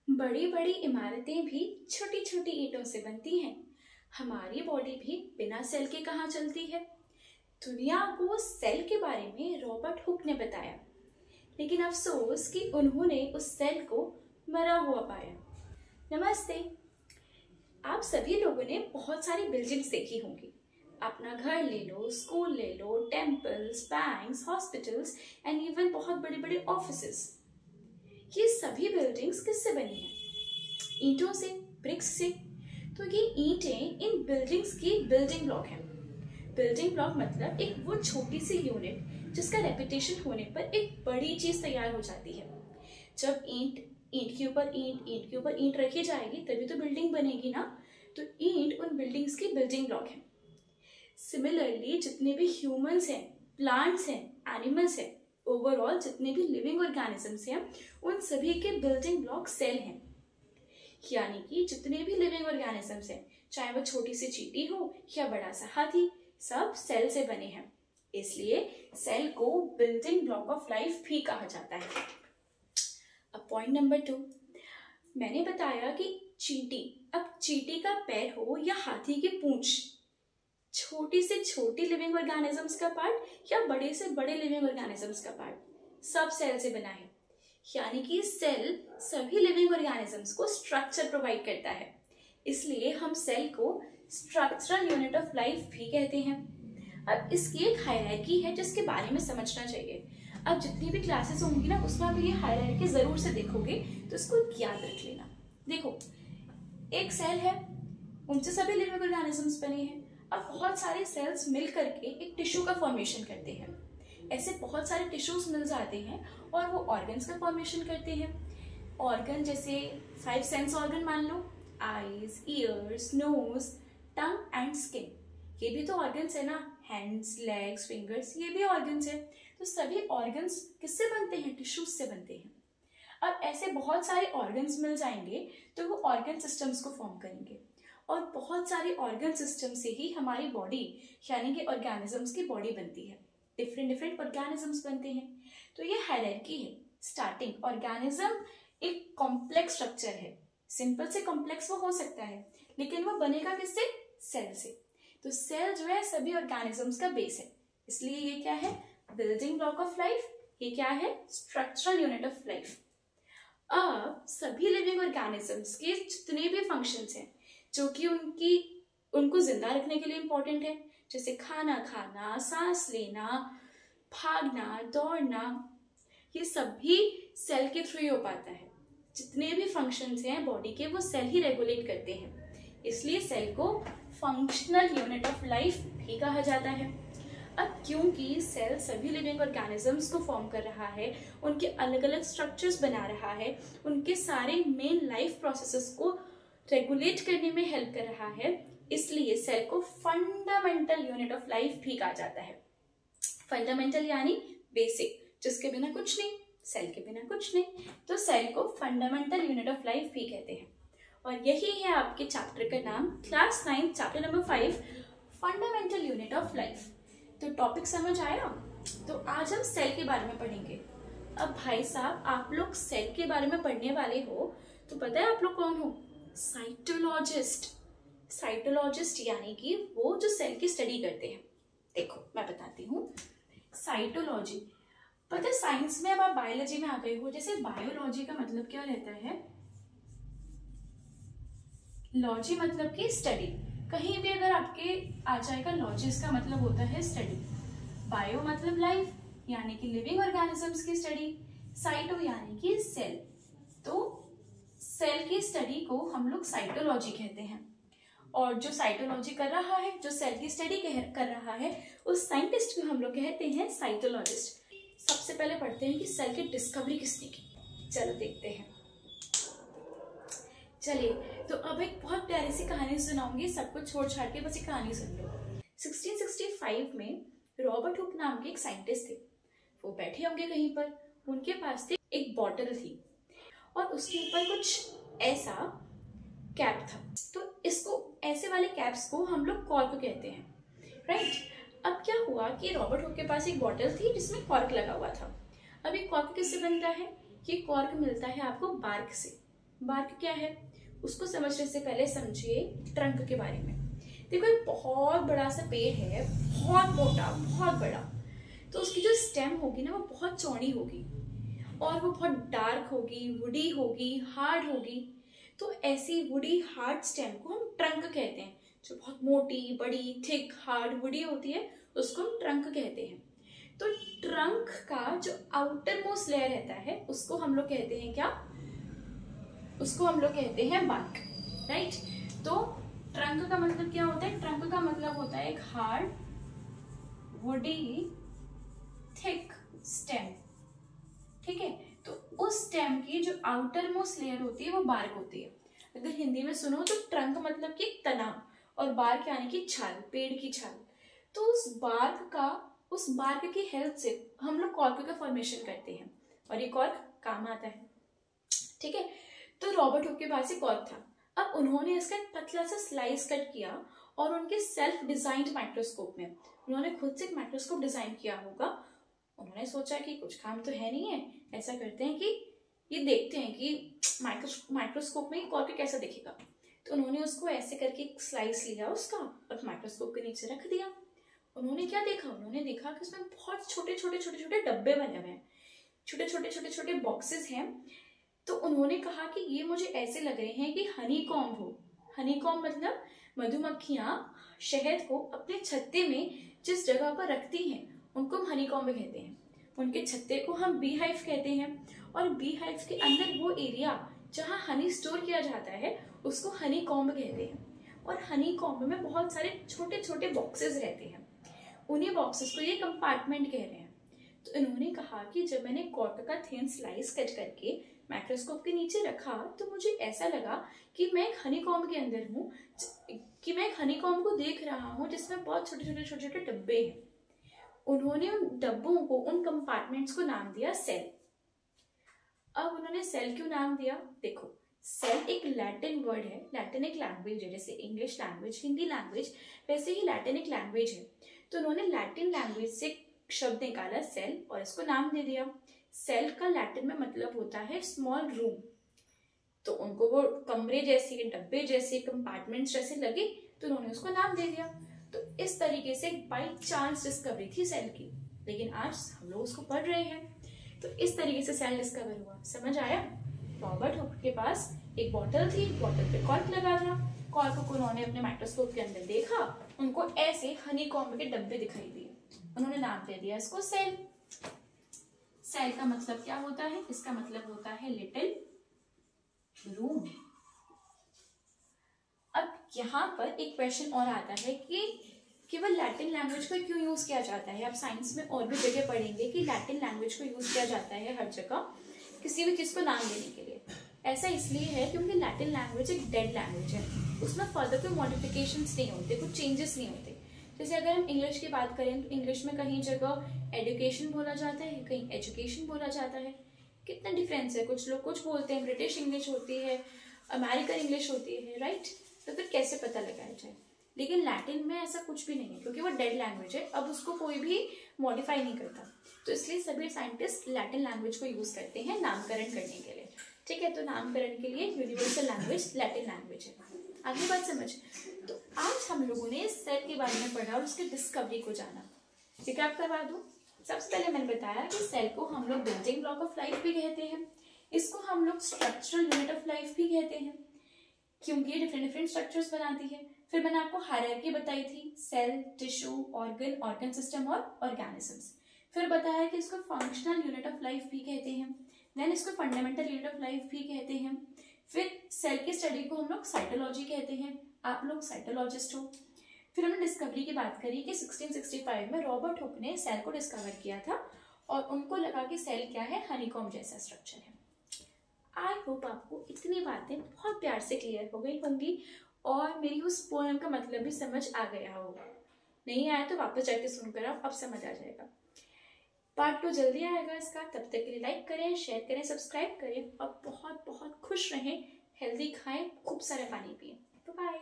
बड़ी बड़ी इमारतें भी छोटी छोटी ईंटों से बनती हैं। हमारी बॉडी भी बिना सेल के कहाँ चलती है। दुनिया को सेल के बारे में रॉबर्ट हुक ने बताया, लेकिन अफसोस कि उन्होंने उस सेल को मरा हुआ पाया। नमस्ते। आप सभी लोगों ने बहुत सारी बिल्डिंग्स देखी होंगी। अपना घर ले लो, स्कूल ले लो, temples, banks, hospitals and even बहुत बड़े बड़े ऑफिसेस। ये सभी बिल्डिंग्स किससे बनी हैं? ईंटों से, ब्रिक्स से। तो ये ईंटें इन बिल्डिंग्स की बिल्डिंग ब्लॉक हैं। बिल्डिंग ब्लॉक मतलब एक वो छोटी सी यूनिट जिसका रेपिटेशन होने पर एक बड़ी चीज तैयार हो जाती है। जब ईंट के ऊपर ईंट के ऊपर ईंट रखी जाएगी तभी तो बिल्डिंग बनेगी ना। तो ईंट उन बिल्डिंग्स की बिल्डिंग ब्लॉक है। सिमिलरली जितने भी ह्यूमंस हैं, प्लांट्स हैं, एनिमल्स हैं, ओवरऑल जितने भी लिविंग ऑर्गेनिजम्स हैं, उन सभी के बिल्डिंग ब्लॉक सेल हैं। यानी कि जितने भी लिविंग ऑर्गेनिजम्स हैं, चाहे वो छोटी सी चींटी हो या बड़ा सा हाथी, सब सेल से बने हैं। इसलिए सेल को बिल्डिंग ब्लॉक ऑफ लाइफ भी कहा जाता है। अब पॉइंट नंबर 2, मैंने बताया कि अब चींटी का पैर हो या हाथी की पूंछ, छोटी से छोटी लिविंग ऑर्गेनिजम्स का पार्ट या बड़े से बड़े लिविंग ऑर्गेनिजम्स का पार्ट, सब सेल से बना है। यानी कि सेल सभी लिविंग ऑर्गेनिजम्स को स्ट्रक्चर प्रोवाइड करता है। इसलिए हम सेल को स्ट्रक्चरल यूनिट ऑफ लाइफ भी कहते हैं। अब इसकी एक हायरार्की है जिसके बारे में समझना चाहिए। अब जितनी भी क्लासेस होंगी ना, उसमें आप ये हायरार्की जरूर से देखोगे, तो इसको याद रख लेना। देखो, एक सेल है, उनसे सभी लिविंग ऑर्गेनिजम्स बने हैं। अब बहुत सारे सेल्स मिल करके एक टिश्यू का फॉर्मेशन करते हैं। ऐसे बहुत सारे टिश्यूज मिल जाते हैं और वो ऑर्गन्स का फॉर्मेशन करते हैं। ऑर्गन जैसे 5 सेंस ऑर्गन मान लो, eyes, ears, nose, tongue and skin, ये भी तो ऑर्गन्स है ना। हैंड्स, लेग्स, फिंगर्स, ये भी ऑर्गन्स है। तो सभी ऑर्गन्स किससे बनते हैं? टिश्यूज से बनते हैं। अब ऐसे बहुत सारे ऑर्गन्स मिल जाएंगे तो वो ऑर्गन सिस्टम्स को फॉर्म करेंगे, और बहुत सारे ऑर्गन सिस्टम से ही हमारी बॉडी यानी कि ऑर्गेनिजम्स की बॉडी बनती है। डिफरेंट ऑर्गेनिजम्स बनते हैं। तो ये हायरार्की है। स्टार्टिंग, ऑर्गेनिज्म एक कॉम्प्लेक्स स्ट्रक्चर है। सिंपल से कॉम्प्लेक्स वो हो सकता है, लेकिन वो बनेगा किससे? सेल से। तो सेल जो है सभी ऑर्गेनिजम्स का बेस है। इसलिए ये क्या है? Building block of life. ये क्या है? Structural unit of life. अब सभी लिविंग ऑर्गेनिजम्स के जितने भी फंक्शंस हैं जो कि उनको जिंदा रखने के लिए इंपॉर्टेंट है, जैसे खाना खाना, सांस लेना, भागना, दौड़ना, ये सभी सेल के थ्रू ही हो पाता है। जितने भी फंक्शंस हैं बॉडी के, वो सेल ही रेगुलेट करते हैं। इसलिए सेल को फंक्शनल यूनिट ऑफ लाइफ भी कहा जाता है। अब क्योंकि सेल सभी लिविंग ऑर्गेनिजम्स को फॉर्म कर रहा है, उनके अलग अलग स्ट्रक्चर्स बना रहा है, उनके सारे मेन लाइफ प्रोसेसेस को रेगुलेट करने में हेल्प कर रहा है, इसलिए सेल को फंडामेंटल यूनिट ऑफ लाइफ भी कहा जाता है। फंडामेंटल यानी बेसिक, जिसके बिना कुछ नहीं, सेल के बिना कुछ नहीं। तो सेल को फंडामेंटल यूनिट ऑफ लाइफ भी कहते हैं। और यही है आपके चैप्टर का नाम, class 9 chapter number 5, fundamental unit of life. तो टॉपिक समझ आया? तो आज हम सेल के बारे में पढ़ेंगे। अब भाई साहब, आप लोग सेल के बारे में पढ़ने वाले हो, तो पता है आप लोग कौन हो? साइटोलॉजिस्ट। साइटोलॉजिस्ट यानी कि वो जो सेल की स्टडी करते हैं। देखो मैं बताती हूँ। साइटोलॉजी, पता है साइंस में अब आप बायोलॉजी में आ गए हो। जैसे बायोलॉजी का मतलब क्या रहता है? लॉजी मतलब कि स्टडी। कहीं भी अगर आपके आ जाएगा लॉजी, इसका मतलब होता है स्टडी। बायो मतलब लाइफ यानी कि लिविंग ऑर्गेनिजम्स की स्टडी। साइटो यानी कि सेल। तो सेल की स्टडी को हम लोग साइटोलॉजी कहते हैं। और जो साइटोलॉजी कर रहा है, जो सेल की स्टडी कर रहा है, उस साइंटिस्ट को हम लोग कहते हैं साइटोलॉजिस्ट। सबसे पहले पढ़ते हैं कि सेल की डिस्कवरी किसने की। चलो देखते हैं। चलिए, तो अब एक बहुत प्यारी सी कहानी सुनाऊंगी। सब कुछ छोड़ छाड़ के बस एक कहानी सुन लो। 1665 में रॉबर्ट हुक नाम के एक साइंटिस्ट थे। वो बैठे होंगे कहीं पर, उनके पास थी एक बॉटल थी और उसके ऊपर कुछ ऐसा कैप था। तो इसको, ऐसे वाले कैप्स को हम लोग कॉर्क कहते हैं, राइट। अब क्या हुआ कि रॉबर्ट हुक के पास एक बॉटल थी जिसमें कॉर्क लगा हुआ था। अब ये कॉर्क किससे बनता है? ये कॉर्क मिलता है आपको बार्क से। बार्क क्या है उसको समझने से पहले समझिए ट्रंक के बारे में। देखो एक बहुत बड़ा सा पेड़ है, बहुत मोटा, बहुत बड़ा, तो उसकी जो स्टेम होगी ना वो बहुत चौड़ी होगी और वो बहुत डार्क होगी, वुडी होगी, हार्ड होगी। तो ऐसी वुडी हार्ड स्टेम को हम ट्रंक कहते हैं। जो बहुत मोटी, बड़ी, थिक, हार्ड, वुडी होती है उसको हम ट्रंक कहते हैं। तो ट्रंक का जो आउटर मोस्ट लेयर रहता है उसको हम लोग कहते हैं क्या? उसको हम लोग कहते हैं बार्क, राइट। तो ट्रंक का मतलब क्या होता है? ट्रंक का मतलब होता है एक हार्ड, वुडी, थिक स्टेम, ठीक है। तो उस स्टेम की जो आउटर मोस्ट लेयर होती है वो बार्क होती है। अगर हिंदी में सुनो तो ट्रंक मतलब कि तना और बार्क यानी कि छाल, पेड़ की छाल। तो उस बार्क की हेल्प से हम लोग कॉर्क का फॉर्मेशन करते हैं और ये कॉर्क काम आता है, ठीक है। तो रॉबर्ट हुक के पास एक कॉर्क था। अब उन्होंने इसका एक पतला सा स्लाइस कट किया और उनके सेल्फ डिजाइंड माइक्रोस्कोप में उन्होंने खुद से एक माइक्रोस्कोप डिजाइन किया होगा। उन्होंने सोचा कि कुछ काम तो है नहीं है, ऐसा करते हैं कि ये देखते हैं कि माइक्रोस्कोप में कॉर्क कैसा दिखेगा। तो उन्होंने उसको ऐसे करके एक स्लाइस लिया उसका और माइक्रोस्कोप के नीचे रख दिया। उन्होंने क्या देखा? उन्होंने देखा कि उसमें बहुत छोटे छोटे छोटे छोटे डब्बे बने हुए हैं, छोटे छोटे छोटे छोटे बॉक्सेस हैं। तो उन्होंने कहा कि ये मुझे ऐसे लग रहे हैं कि हनी कॉम्ब हो। हनी कॉम्ब मतलब मधुमक्खियां शहद को अपने छत्ते में जिस जगह पर रखती हैं उनको हम हनी कॉम्ब कहते हैं। उनके छत्ते को हम बी हाइव कहते हैं और बी हाइव के अंदर वो एरिया जहाँ हनी स्टोर किया जाता है उसको हनी कॉम्ब कहते हैं। और हनी कॉम्ब में बहुत सारे छोटे छोटे बॉक्सेस रहते हैं, उन्हीं बॉक्सेस को ये कंपार्टमेंट कह रहे हैं। तो इन्होंने कहा कि जब मैंने कॉर्क का थिन स्लाइस कट करके माइक्रोस्कोप के नीचे रखा तो मुझे ऐसा लगा कि मैं एक हनी कॉम्ब के अंदर हूँ, कि मैं एक हनी कॉम्ब को देख रहा हूँ जिसमें बहुत छोटे छोटे छोटे छोटे डब्बे हैं। उन्होंने उन डब्बों को, उन कंपार्टमेंट्स को नाम दिया सेल। अब उन्होंने सेल क्यों नाम दिया? देखो, सेल एक लैटिन वर्ड है, लैटिन एक लैंग्वेज है, जैसे इंग्लिश लैंग्वेज, हिंदी लैंग्वेज, वैसे ही लैटिन एक लैंग्वेज है। तो उन्होंने लैटिन लैंग्वेज से शब्द निकाला सेल और इसको नाम दे दिया। सेल का लैटिन में मतलब होता है स्मॉल रूम। तो उनको वो कमरे जैसे, डब्बे जैसे, कंपार्टमेंट्स जैसे लगे तो उन्होंने उसको नाम दे दिया। तो इस तरीके से बाय चांस डिस्कवरी थी सेल की, लेकिन आज हम लोग उसको पढ़ रहे हैं। तो इस तरीके से सेल डिस्कवर हुआ। समझ आया? रॉबर्ट हुक के पास एक बॉटल थी, बॉटल पे कॉर्क लगा था। कॉर्क को उन्होंने अपने माइक्रोस्कोप के अंदर देखा, उनको ऐसे हनी कॉम्ब के डब्बे दिखाई दिए, उन्होंने नाम दे दिया इसको सेल। सेल का मतलब क्या होता है? इसका मतलब होता है लिटिल रूम। अब यहाँ पर एक क्वेश्चन और आता है कि केवल लैटिन लैंग्वेज को क्यों यूज किया जाता है? आप साइंस में और भी जगह पढ़ेंगे कि लैटिन लैंग्वेज को यूज किया जाता है हर जगह किसी भी चीज को नाम देने के लिए। ऐसा इसलिए है क्योंकि लैटिन लैंग्वेज एक डेड लैंग्वेज है, उसमें फर्दर कोई मॉडिफिकेशंस नहीं होते, कुछ चेंजेस नहीं होते। जैसे अगर हम इंग्लिश की बात करें तो इंग्लिश में कहीं जगह एजुकेशन बोला जाता है, कहीं एजुकेशन बोला जाता है। कितना डिफरेंस है? कुछ लोग कुछ बोलते हैं, ब्रिटिश इंग्लिश होती है, अमेरिकन इंग्लिश होती है, राइट। तो फिर कैसे पता लगाया जाए? लेकिन लैटिन में ऐसा कुछ भी नहीं है क्योंकि वो डेड लैंग्वेज है, अब उसको कोई भी मॉडिफाई नहीं करता। तो इसलिए सभी साइंटिस्ट लैटिन लैंग्वेज को यूज करते हैं नामकरण करने के लिए, ठीक है। तो नामकरण के लिए यूनिवर्सल लैंग्वेज लैटिन लैंग्वेज है। आगे बात समझ। तो आज हम लोगों ने सेल के बारे में पढ़ा और उसकी डिस्कवरी को जाना। रिकैप करवा दूं। सबसे पहले मैंने बताया कि सेल को हम लोग बिल्डिंग ब्लॉक ऑफ लाइफ भी कहते हैं, इसको हम लोग स्ट्रक्चरल यूनिट ऑफ लाइफ भी कहते हैं क्योंकि ये डिफरेंट डिफरेंट स्ट्रक्चर्स बनाती है। फिर मैंने आपको हायरार्की बताई थी, cell, tissue, organ, organ system और ऑर्गेनिजम्स। फिर बताया कि इसको फंक्शनल यूनिट ऑफ लाइफ भी कहते हैं, देन इसको फंडामेंटल यूनिट ऑफ लाइफ भी कहते हैं। फिर सेल की स्टडी को हम लोग साइटोलॉजी कहते हैं, आप लोग साइटोलॉजिस्ट हो। फिर हमने डिस्कवरी की बात करी कि 1665 में रॉबर्ट हुक ने सेल को डिस्कवर किया था और उनको लगा कि सेल क्या है, हनीकॉम्ब जैसा स्ट्रक्चर है। आई होप आपको इतनी बातें बहुत प्यार से क्लियर हो गई होंगी और मेरी उस पोएम का मतलब भी समझ आ गया होगा। नहीं आया तो वापस जाके सुनकर आप, अब समझ आ जाएगा। पार्ट 2 जल्दी आएगा इसका, तब तक के लिए लाइक करें, शेयर करें, सब्सक्राइब करें और बहुत बहुत खुश रहें, हेल्दी खाएं, खूब सारा पानी पिएं। बाय।